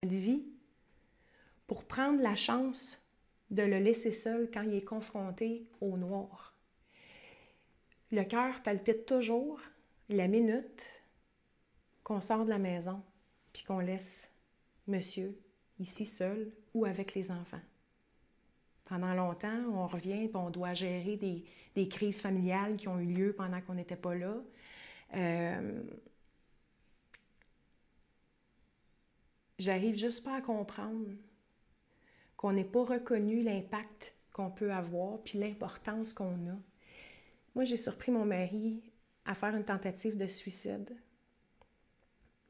de vie pour prendre la chance de le laisser seul quand il est confronté au noir. Le cœur palpite toujours la minute qu'on sort de la maison puis qu'on laisse monsieur ici seul ou avec les enfants. Pendant longtemps, on revient et on doit gérer des crises familiales qui ont eu lieu pendant qu'on n'était pas là. J'arrive juste pas à comprendre qu'on n'ait pas reconnu l'impact qu'on peut avoir puis l'importance qu'on a. Moi, j'ai surpris mon mari à faire une tentative de suicide.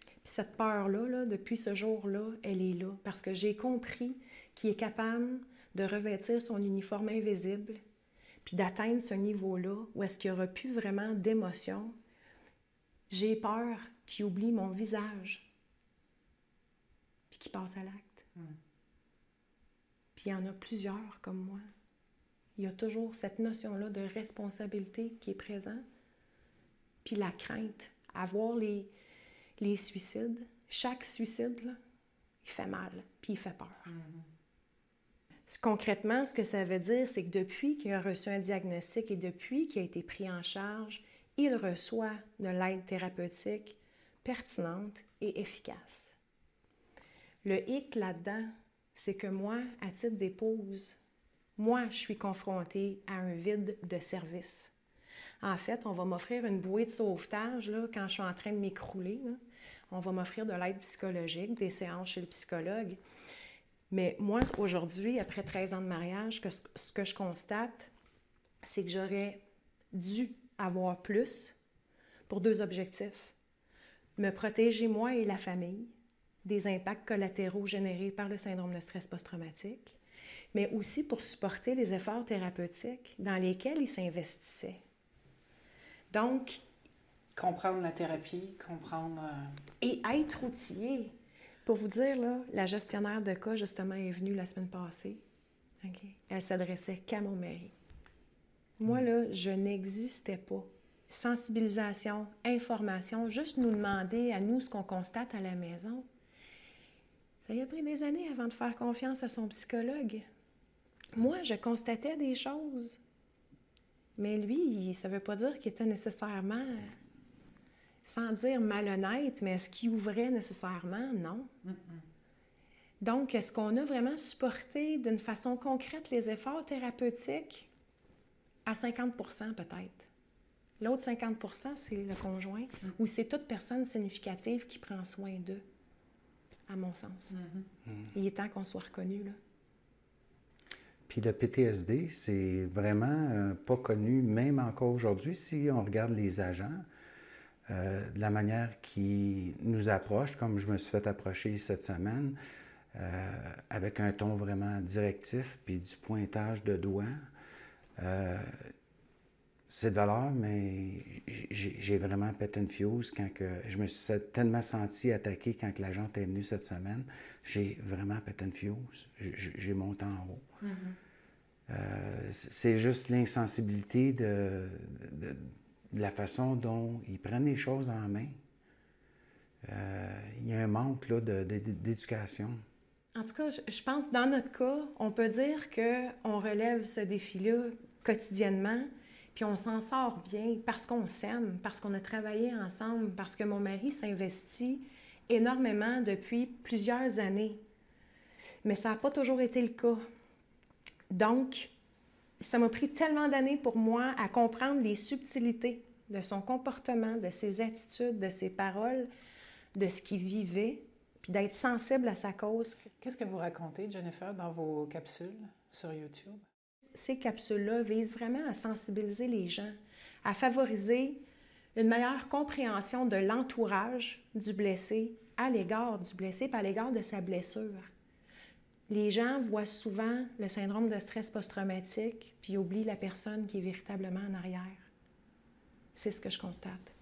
Puis cette peur-là, là, depuis ce jour-là, elle est là parce que j'ai compris qu'il est capable de revêtir son uniforme invisible puis d'atteindre ce niveau-là où est-ce qu'il n'y aura plus vraiment d'émotion. J'ai peur qu'il oublie mon visage puis qu'il passe à l'acte. Puis il y en a plusieurs comme moi. Il y a toujours cette notion-là de responsabilité qui est présente. Puis la crainte, à voir les suicides. Chaque suicide, là, il fait mal, puis il fait peur. Concrètement, ce que ça veut dire, c'est que depuis qu'il a reçu un diagnostic et depuis qu'il a été pris en charge, il reçoit de l'aide thérapeutique pertinente et efficace. Le hic là-dedans, c'est que moi, à titre d'épouse, moi, je suis confrontée à un vide de service. En fait, on va m'offrir une bouée de sauvetage là, quand je suis en train de m'écrouler. Là. On va m'offrir de l'aide psychologique, des séances chez le psychologue. Mais moi, aujourd'hui, après 13 ans de mariage, ce que je constate, c'est que j'aurais dû avoir plus pour deux objectifs. Me protéger, moi et la famille, des impacts collatéraux générés par le syndrome de stress post-traumatique, mais aussi pour supporter les efforts thérapeutiques dans lesquels il s'investissait. Donc, comprendre la thérapie, comprendre... Et être outillé. Pour vous dire, là, la gestionnaire de cas, justement, est venue la semaine passée. Okay. Elle s'adressait qu'à mon mari. Moi, là, je n'existais pas. Sensibilisation, information, juste nous demander à nous ce qu'on constate à la maison. Ça y a pris des années avant de faire confiance à son psychologue. Moi, je constatais des choses. Mais lui, ça ne veut pas dire qu'il était nécessairement, sans dire malhonnête, mais est-ce qu'il ouvrait nécessairement? Non. Donc, est-ce qu'on a vraiment supporté d'une façon concrète les efforts thérapeutiques? À 50 % peut-être. L'autre 50 %, c'est le conjoint, ou c'est toute personne significative qui prend soin d'eux, à mon sens. Il est temps qu'on soit reconnu, là. Puis le PTSD, c'est vraiment pas connu, même encore aujourd'hui, si on regarde les agents, de la manière qu'ils nous approchent, comme je me suis fait approcher cette semaine, avec un ton vraiment directif, puis du pointage de doigts. C'est de valeur, mais j'ai vraiment pété une fuse quand je me suis tellement senti attaqué quand l'agent est venu cette semaine. J'ai vraiment pété une fuse. J'ai monté en haut. C'est juste l'insensibilité de la façon dont ils prennent les choses en main. Il y a un manque là, d'éducation. En tout cas, je pense que dans notre cas, on peut dire qu'on relève ce défi-là quotidiennement, puis on s'en sort bien parce qu'on s'aime, parce qu'on a travaillé ensemble, parce que mon mari s'investit énormément depuis plusieurs années. Mais ça n'a pas toujours été le cas. Donc, ça m'a pris tellement d'années pour moi à comprendre les subtilités de son comportement, de ses attitudes, de ses paroles, de ce qu'il vivait, puis d'être sensible à sa cause. Qu'est-ce que vous racontez, Jennifer, dans vos capsules sur YouTube? Ces capsules-là visent vraiment à sensibiliser les gens, à favoriser une meilleure compréhension de l'entourage du blessé à l'égard du blessé, puis à l'égard de sa blessure. Les gens voient souvent le syndrome de stress post-traumatique, puis oublient la personne qui est véritablement en arrière. C'est ce que je constate.